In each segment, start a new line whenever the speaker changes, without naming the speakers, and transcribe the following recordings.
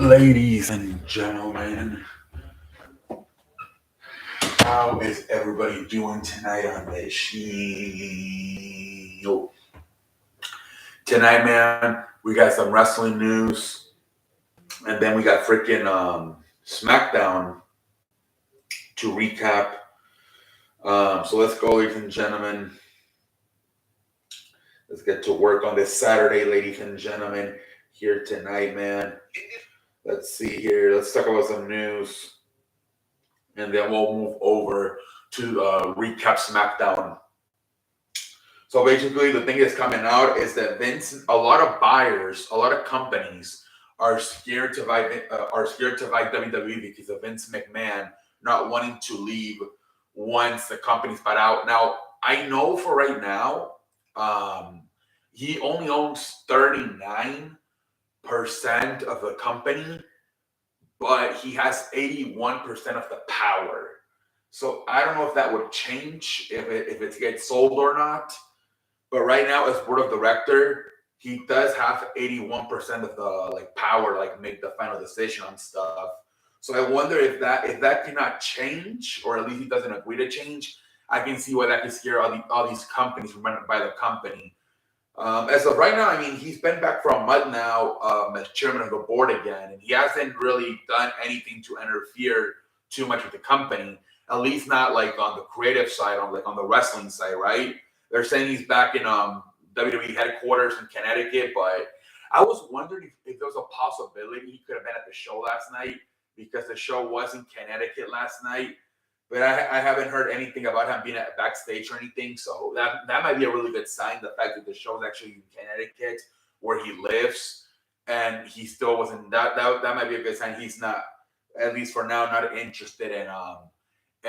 Ladies and gentlemen, how is everybody doing tonight on the show? Tonight, man, we got some wrestling news, and then we got freaking SmackDown to recap. So let's go, ladies and gentlemen. Let's get to work on this Saturday, ladies and gentlemen, here tonight, man. Let's see here. Let's talk about some news, and then we'll move over to recap SmackDown. So basically, the thing that's coming out is that Vince, a lot of buyers, a lot of companies are scared to buy WWE because of Vince McMahon not wanting to leave once the company's bought out. Now, I know for right now, he only owns 39% of the company, but he has 81% of the power. So I don't know if that would change if it gets sold or not. But right now, as board of director, he does have 81% of the power, make the final decision on stuff. So I wonder if that cannot change, or at least he doesn't agree to change. I can see why that could scare all these companies from running by the company. As of right now, I mean, he's been back for a month now as chairman of the board again, and he hasn't really done anything to interfere too much with the company. At least not like on the creative side, on the wrestling side, right? They're saying he's back in WWE headquarters in Connecticut, but I was wondering if there was a possibility he could have been at the show last night, because the show was in Connecticut last night. But I haven't heard anything about him being at backstage or anything, so that might be a really good sign. The fact that the show is actually in Connecticut, where he lives, and he still wasn't. That might be a good sign. He's not, at least for now, not interested in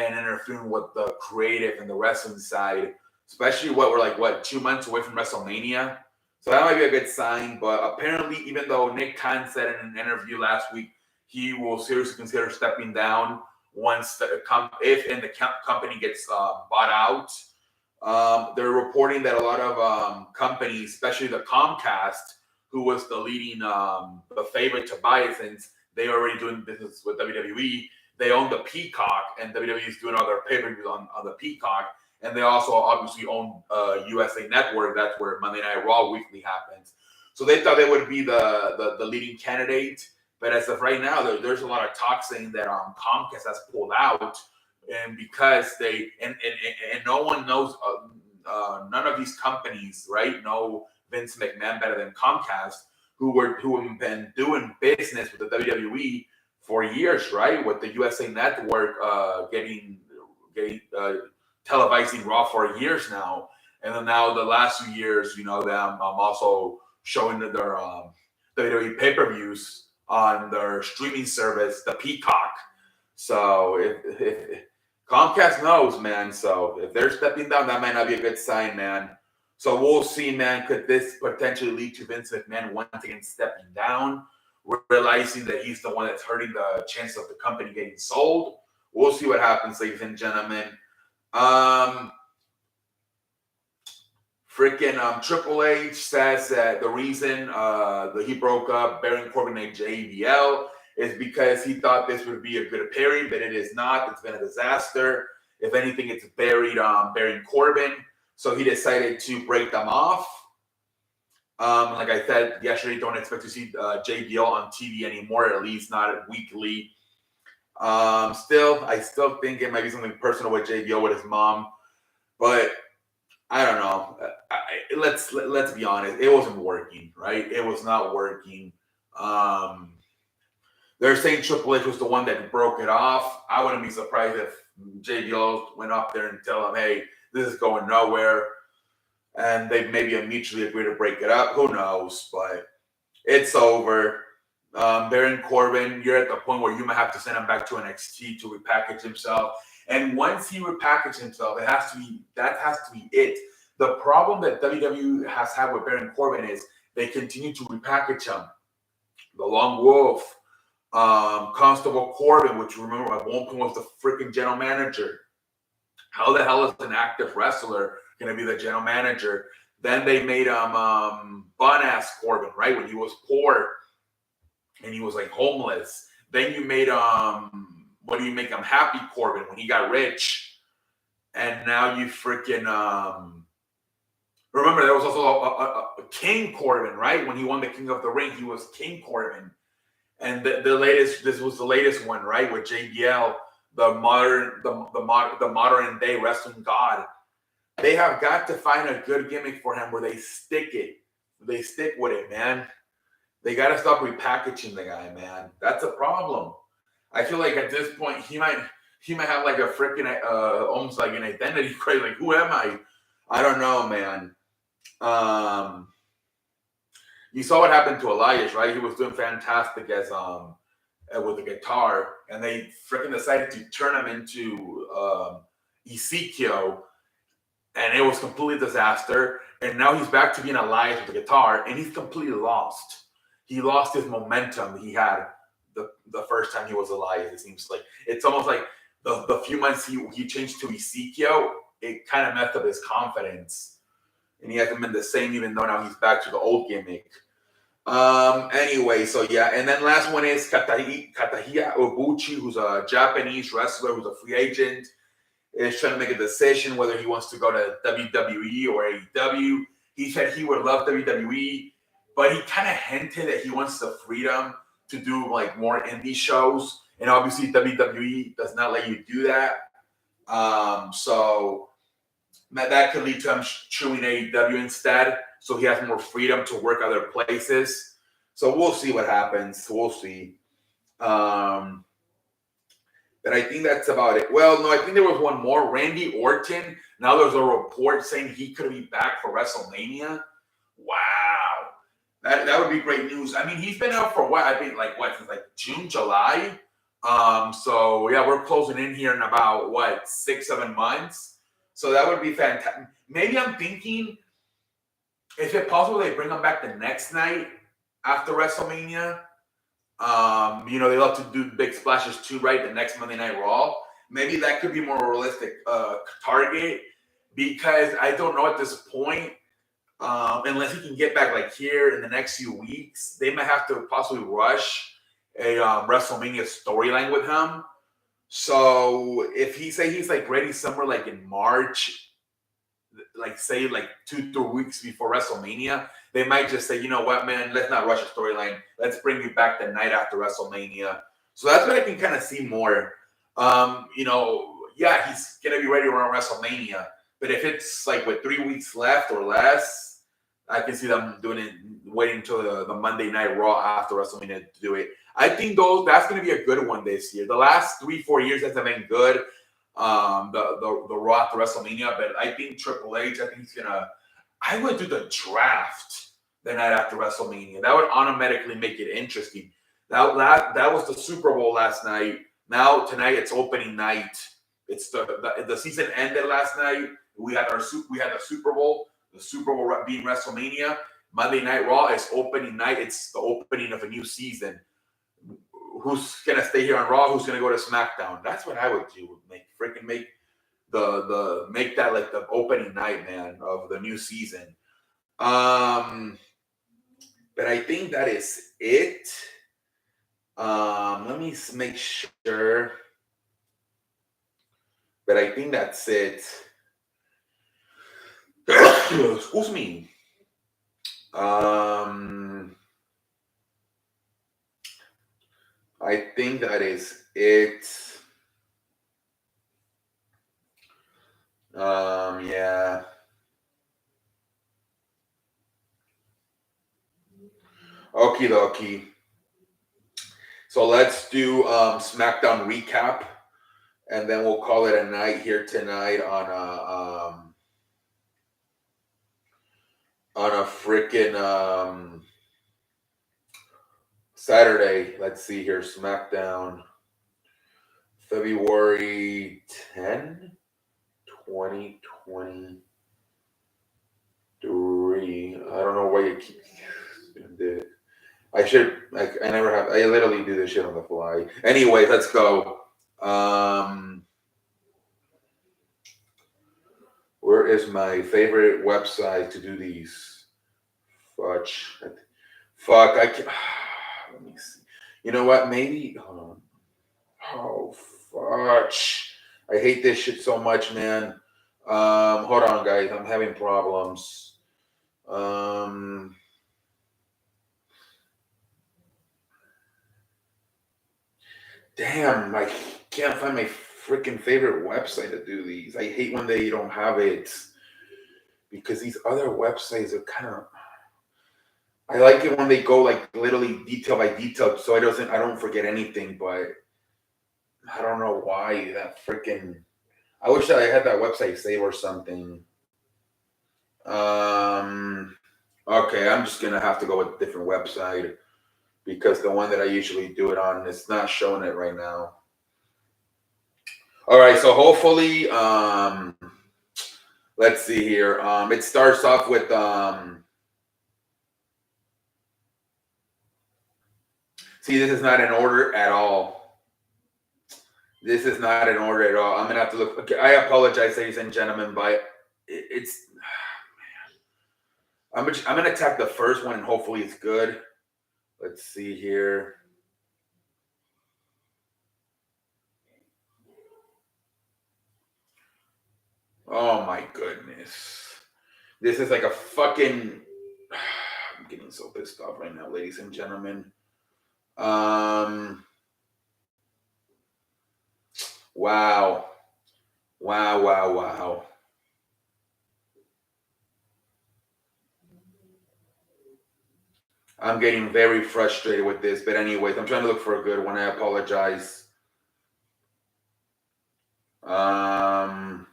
interfering with the creative and the wrestling side. Especially we're 2 months away from WrestleMania. So that might be a good sign. But apparently, even though Nick Khan said in an interview last week he will seriously consider stepping down once the company gets bought out, they're reporting that a lot of companies, especially the Comcast, who was the leading the favorite to buy it since they were already doing business with WWE, they own the Peacock, and WWE is doing all their pay-per-views on the Peacock. And they also obviously own USA Network. That's where Monday Night Raw weekly happens. So they thought they would be the leading candidate. But as of right now, there's a lot of talk saying that Comcast has pulled out, and because and no one knows, none of these companies, right, know Vince McMahon better than Comcast, who have been doing business with the WWE for years, right, with the USA Network getting televising Raw for years now, and then now the last few years, them also showing their WWE pay-per-views on their streaming service, the Peacock. So if Comcast knows, man, so if they're stepping down, that might not be a good sign, man. So we'll see, man. Could this potentially lead to Vince McMahon once again stepping down, realizing that he's the one that's hurting the chance of the company getting sold? We'll see what happens, ladies and gentlemen. Triple H says that the reason that he broke up Baron Corbin and JBL is because he thought this would be a good pairing, but it is not. It's been a disaster. If anything, it's buried Baron Corbin. So he decided to break them off. Like I said yesterday, don't expect to see JBL on TV anymore, at least not weekly. I still think it might be something personal with JBL with his mom, but I don't know. Let's be honest. It wasn't working, right? It was not working. They're saying Triple H was the one that broke it off. I wouldn't be surprised if JBL went up there and tell him, "Hey, this is going nowhere," and they maybe mutually agree to break it up. Who knows? But it's over. Baron Corbin, you're at the point where you might have to send him back to NXT to repackage himself. And once he repackages himself, that has to be it. The problem that WWE has had with Baron Corbin is they continue to repackage him. The Lone Wolf, Constable Corbin, which remember at one point was the freaking general manager. How the hell is an active wrestler going to be the general manager? Then they made him Bun-ass Corbin, right? When he was poor. and he was like homeless. Then you made what do you make him? Happy Corbin when he got rich, and now you freaking remember there was also a King Corbin, right? When he won the King of the Ring, he was King Corbin, and the latest, this was the latest one, right, with JBL, the modern day wrestling god. They have got to find a good gimmick for him where they stick with it, man. They got to stop repackaging the guy, man. That's a problem. I feel like at this point he might have like a freaking almost like an identity crisis. Like, who am I? I don't know, man. You saw what happened to Elias, right? He was doing fantastic as with the guitar, and they freaking decided to turn him into Ezekiel, and it was completely disaster. And now he's back to being Elias with the guitar, and he's completely lost. He lost his momentum he had the first time he was Elias. It seems like it's almost like the few months he changed to Ezekiel, it kind of messed up his confidence, and he hasn't been the same, even though now he's back to the old gimmick. Anyway, so yeah, and then last one is Katahia Oguchi, who's a Japanese wrestler who's a free agent, is trying to make a decision whether he wants to go to WWE or AEW. He said he would love WWE, but he kind of hinted that he wants the freedom to do like more indie shows, and obviously WWE does not let you do that. So that could lead to him choosing AEW instead, so he has more freedom to work other places. So we'll see what happens. We'll see. But I think that's about it. Well, no, I think there was one more. Randy Orton. Now there's a report saying he could be back for WrestleMania. Wow. That would be great news. I mean, he's been out for what? I think since like June, July. So yeah, we're closing in here in about 6-7 months. So that would be fantastic. Maybe I'm thinking, is it possible they bring him back the next night after WrestleMania? They love to do big splashes too, right? The next Monday Night Raw. Maybe that could be more realistic target, because I don't know at this point, unless he can get back like here in the next few weeks, they might have to possibly rush a WrestleMania storyline with him. So if he's like ready somewhere like in March, like say like 2-3 weeks before WrestleMania, they might just say, you know what, man, let's not rush a storyline. Let's bring you back the night after WrestleMania. So that's what I can kind of see more. Yeah, he's gonna be ready around WrestleMania. But if it's like with 3 weeks left or less, I can see them doing it, waiting until the Monday Night Raw after WrestleMania to do it. I think that's going to be a good one this year. The last 3-4 years hasn't been good. The Raw after WrestleMania, but I think Triple H, I think he's gonna. I would do the draft the night after WrestleMania. That would automatically make it interesting. That was the Super Bowl last night. Now tonight it's opening night. It's the season ended last night. We had the Super Bowl. The Super Bowl being WrestleMania. Monday Night Raw is opening night. It's the opening of a new season. Who's gonna stay here on Raw? Who's gonna go to SmackDown? That's what I would do. Make that like the opening night, man, of the new season. But I think that is it. Let me make sure. But I think that's it. Excuse me. I think that is it. Yeah. Okie dokie. So let's do SmackDown recap, and then we'll call it a night here tonight on a freaking Saturday. Let's see here, SmackDown, February 10, 2023. I don't know why you keep it. I never have. I literally do this shit on the fly. Anyway, let's go. Where is my favorite website to do these? Fuck. I can't. Let me see. You know what? Maybe. Oh, fudge. I hate this shit so much, man. Hold on, guys. I'm having problems. Um, Damn, I can't find my freaking favorite website to do these. I hate when they don't have it because these other websites are kind of. I like it when they go like literally detail by detail, so I don't forget anything. But I don't know why that freaking. I wish that I had that website saved or something. Um. Okay, I'm just gonna have to go with a different website because the one that I usually do it on is not showing it right now. All right, so hopefully, let's see here. It starts off with see, this is not in order at all. This is not in order at all. I'm gonna have to look. Okay, I apologize, ladies and gentlemen, but it's. I'm gonna attack the first one and hopefully it's good. Let's see here. Oh my goodness, this is like a fucking. I'm getting so pissed off right now, ladies and gentlemen. Um. Wow. Wow. Wow. Wow. I'm getting very frustrated with this, but anyways, I'm trying to look for a good one. I apologize. Um,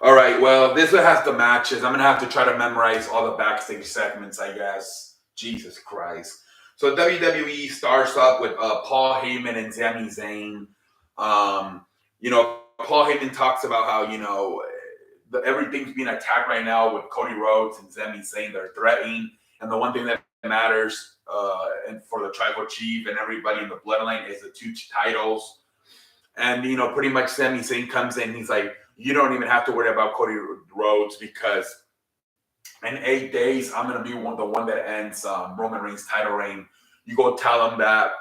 all right. Well, this one has the matches. I'm gonna have to try to memorize all the backstage segments, I guess. Jesus Christ. So WWE starts up with Paul Heyman and Sami Zayn. Um, Paul Heyman talks about how everything's being attacked right now with Cody Rhodes and Sami Zayn. They're threatening, and the one thing that matters and for the tribal chief and everybody in the bloodline is the two titles. And pretty much Sami Zayn comes in. He's like, you don't even have to worry about Cody Rhodes because in 8 days I'm gonna be the one that ends Roman Reigns' title reign. You go tell him that,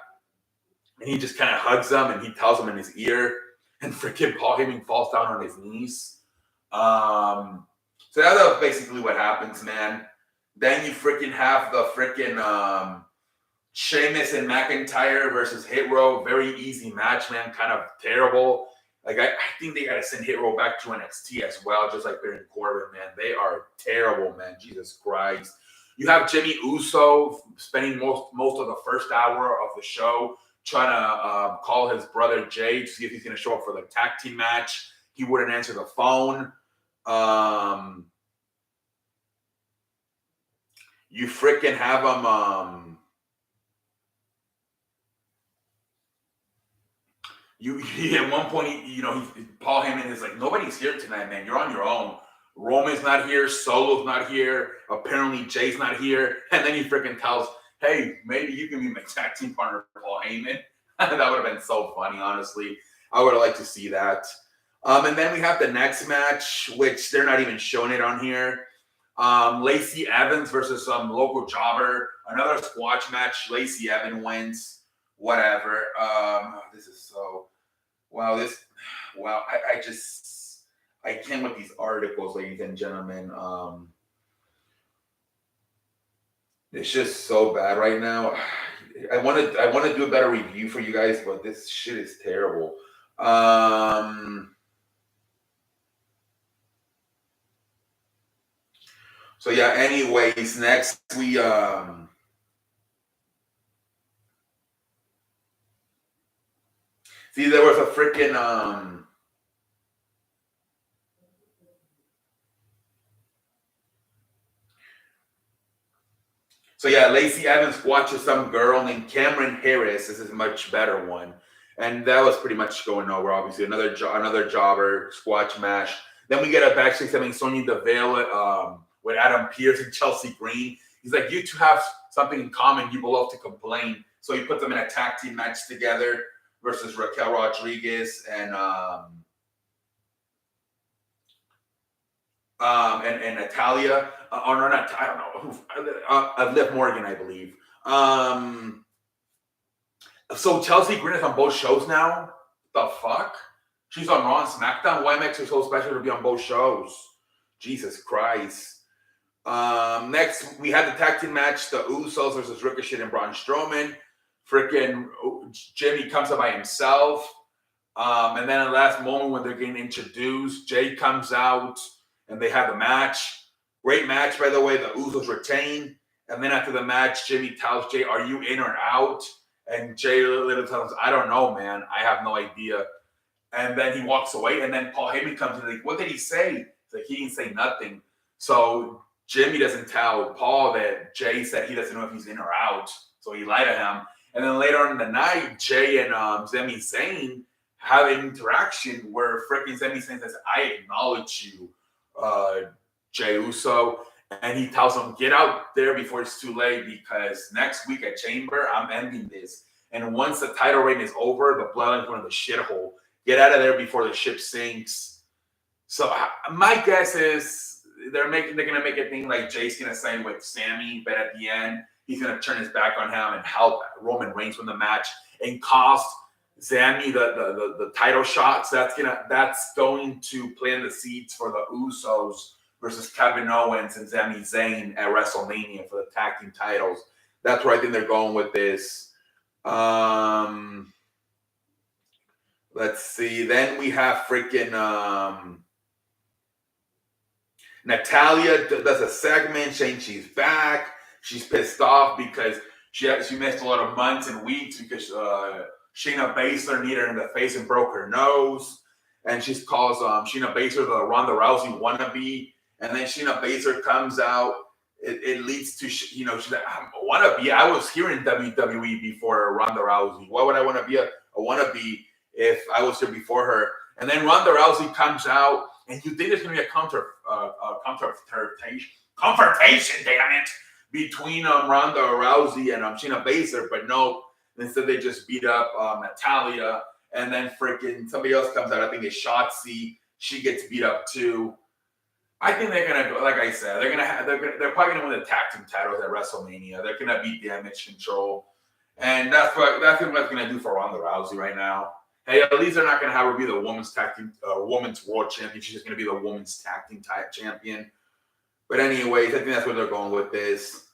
and he just kind of hugs him and he tells him in his ear, and freaking Paul Heyman falls down on his knees. So that's basically what happens, man. Then you freaking have the freaking Sheamus and McIntyre versus Hit Row. Very easy match, man. Kind of terrible. Like I think they gotta send Hit Row back to NXT as well, just like Baron Corbin, man. They are terrible, man. Jesus Christ. You have Jimmy Uso spending most of the first hour of the show trying to call his brother Jay to see if he's gonna show up for the tag team match. He wouldn't answer the phone. You freaking have him. You at one point, Paul Heyman is like, nobody's here tonight, man. You're on your own. Roman's not here. Solo's not here. Apparently, Jay's not here. And then he freaking tells, hey, maybe you can be my tag team partner, Paul Heyman. That would have been so funny, honestly. I would have liked to see that. And then we have the next match, which they're not even showing it on here. Lacey Evans versus some local jobber. Another squash match. Lacey Evans wins. Whatever. This is so. Wow. I can't with these articles, ladies and gentlemen. It's just so bad right now. I want to do a better review for you guys, but this shit is terrible. So yeah. Anyways, next we see there was a freaking So yeah, Lacey Evans watches some girl named Cameron Harris. This is a much better one, and that was pretty much going over. Obviously, another jobber squash match. Then we get a backstage having Sonya Deville with Adam Pearce and Chelsea Green. He's like, you two have something in common. You both love to complain. So he puts them in a tag team match together versus Raquel Rodriguez and Natalia, or not, I don't know, Liv Morgan, I believe. So Chelsea Green is on both shows now? The fuck? She's on Raw and SmackDown? Why makes her so special to be on both shows? Jesus Christ. Next, we had the tag team match, the Usos versus Ricochet and Braun Strowman. Freaking Jimmy comes up by himself. And then at the last moment when they're getting introduced, Jay comes out and they have a match. Great match, by the way. The Usos retain. And then after the match, Jimmy tells Jay, "Are you in or out?" And Jay literally tells him, "I don't know, man. I have no idea." And then he walks away. And then Paul Heyman comes in like, "What did he say?" He's like, "He didn't say nothing." So Jimmy doesn't tell Paul that Jay said he doesn't know if he's in or out. So he lied to him. And then later on in the night, Jay and Sami Zayn have an interaction where freaking Sami Zayn says, "I acknowledge you, Jey Uso." And he tells him, "Get out there before it's too late, because next week at Chamber, I'm ending this. And once the title reign is over, the bloodline's going to the shithole. Get out of there before the ship sinks." So my guess is they're going to make a thing like Jay's going to sign with Sami, but at the end, he's going to turn his back on him and help Roman Reigns win the match and cost Sami the title shots. That's going to plant the seeds for the Usos versus Kevin Owens and Sami Zayn at WrestleMania for the tag team titles. That's where I think they're going with this. Let's see. Then we have freaking Natalia does a segment saying she's back. She's pissed off because she missed a lot of months and weeks because Shayna Baszler needed her in the face and broke her nose. And she calls Shayna Baszler the Ronda Rousey wannabe. And then Shayna Baszler comes out. It leads to, she's like, "I'm a wannabe. I was here in WWE before Ronda Rousey. Why would I want to be a wannabe if I was here before her?" And then Ronda Rousey comes out, and you think there's going to be a confrontation, damn it, between Ronda Rousey and Shayna Baszler, but no. Instead, they just beat up Natalia, and then freaking somebody else comes out. I think it's Shotzi. She gets beat up too. I think they're gonna go, like I said, they're probably gonna win the tag team titles at WrestleMania. They're gonna beat Damage Control, and that's what it's gonna do for Ronda Rousey right now. Hey, at least they're not gonna have her be the women's tag team, women's world champion. She's just gonna be the women's tag team champion. But anyways, I think that's where they're going with this.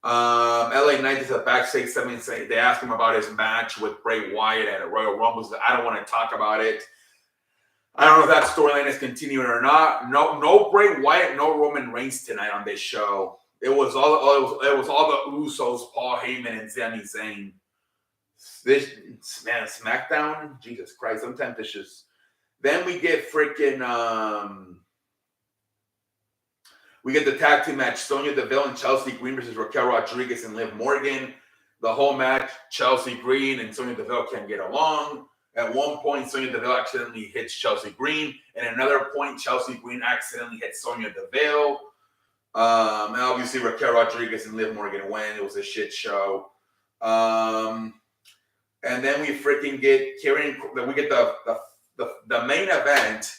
LA Knight is a backstage segment. They asked him about his match with Bray Wyatt at a Royal Rumble. I don't want to talk about it. I don't know if that storyline is continuing or not. No Bray Wyatt, no Roman Reigns tonight on this show. It was all the Usos, Paul Heyman, and Sami Zayn. This man, SmackDown, Jesus Christ. Sometimes it's just. Then we get freaking. We get the tag team match: Sonya Deville and Chelsea Green versus Raquel Rodriguez and Liv Morgan. The whole match, Chelsea Green and Sonya Deville can't get along. At one point, Sonya Deville accidentally hits Chelsea Green. And at another point, Chelsea Green accidentally hits Sonya Deville. And obviously, Raquel Rodriguez and Liv Morgan win. It was a shit show. And then we freaking get we get the main event.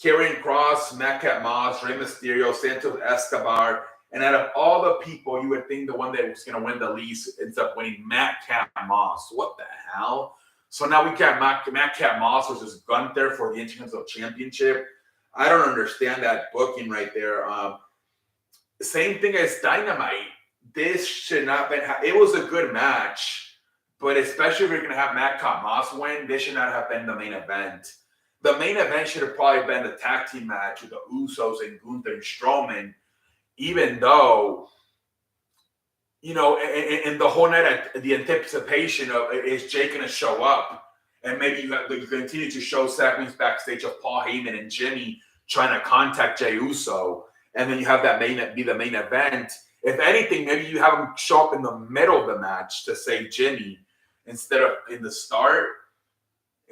Karrion Kross, Madcap Moss, Rey Mysterio, Santos Escobar. And out of all the people, you would think the one that was going to win the least ends up winning Madcap Moss. What the hell? So now we got Madcap Moss versus Gunther for the Intercontinental Championship. I don't understand that booking right there. Same thing as Dynamite. This should not have been. It was a good match, but especially if you're going to have Madcap Moss win, this should not have been the main event. The main event should have probably been the tag team match with the Usos and Gunther and Strowman, even though, and the whole night, the anticipation of is Jay going to show up? And maybe you continue to show segments backstage of Paul Heyman and Jimmy trying to contact Jey Uso, and then you have that be the main event. If anything, maybe you have him show up in the middle of the match to save Jimmy instead of in the start.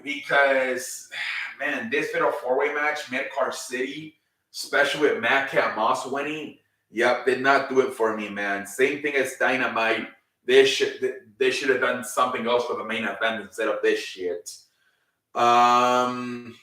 Because, man, this Fatal 4-Way match, Mid-Card City, especially with Madcap Moss winning, did not do it for me, man. Same thing as Dynamite. They should have done something else for the main event instead of this shit. And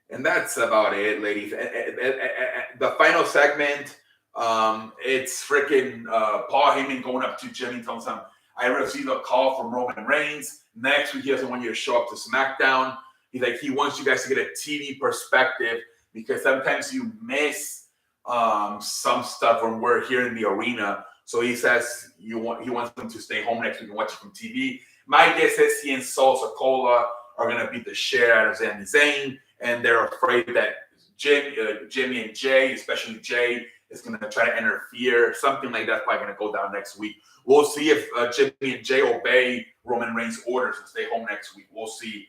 that's about it, ladies. The final segment, it's freaking Paul Heyman going up to Jimmy and telling him, I received a call from Roman Reigns. Next week, he doesn't want you to show up to SmackDown. He's like, he wants you guys to get a TV perspective because sometimes you miss some stuff when we're here in the arena. So he says he wants them to stay home next week and watch it from TV. My guess is he and Sol Sikoa are going to beat the shit out of Sami Zayn, and they're afraid that Jimmy and Jay, especially Jay, is going to try to interfere. Something like that's probably going to go down next week. We'll see if Jimmy and Jay obey Roman Reigns' orders and stay home next week. We'll see.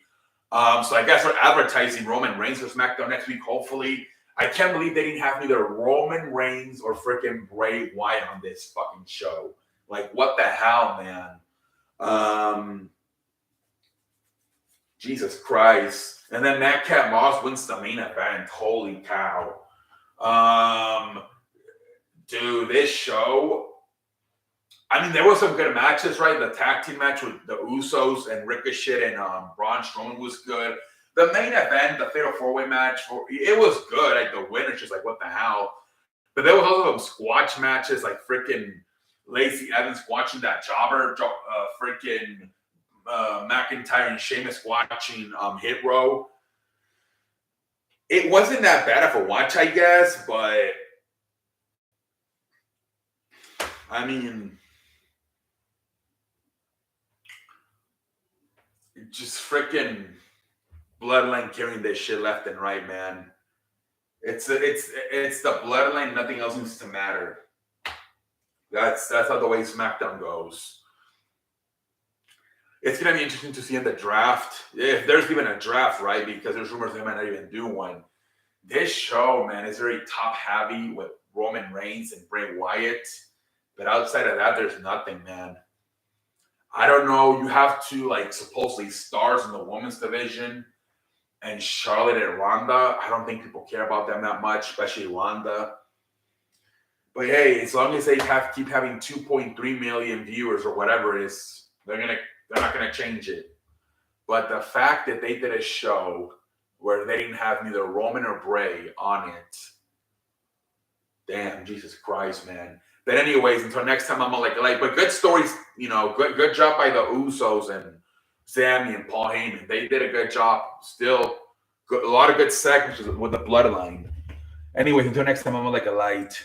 So I guess we're advertising Roman Reigns for SmackDown next week, hopefully. I can't believe they didn't have neither Roman Reigns or freaking Bray Wyatt on this fucking show. Like, what the hell, man? Jesus Christ. And then Madcap Moss wins the main event. Holy cow. Dude, this show, I mean, there were some good matches, right? The tag team match with the Usos and Ricochet and Braun Strowman was good. The main event, the Fatal 4-Way match, it was good. Like, the winner's just like, what the hell? But there was also some squash matches, like freaking Lacey Evans squashing that jobber, freaking McIntyre and Sheamus watching Hit Row. It wasn't that bad of a watch, I guess, but I mean, just freaking Bloodline carrying this shit left and right, man. It's the Bloodline. Nothing else needs to matter. That's how the way SmackDown goes. It's going to be interesting to see in the draft, if there's even a draft, right? Because there's rumors they might not even do one. This show, man, is very top-heavy with Roman Reigns and Bray Wyatt. But outside of that, there's nothing, man. I don't know. You have two, like, supposedly stars in the women's division. And Charlotte and Ronda, I don't think people care about them that much, especially Ronda. But hey, as long as they keep having 2.3 million viewers or whatever it is, they're not gonna change it. But the fact that they did a show where they didn't have neither Roman or Bray on it, damn, Jesus Christ, man. But anyways, until next time, I'm like, but good stories, good job by the Usos and Sami and Paul Heyman. They did a good job. Still, a lot of good segments with the Bloodline. Anyways, until next time, I'm like a light.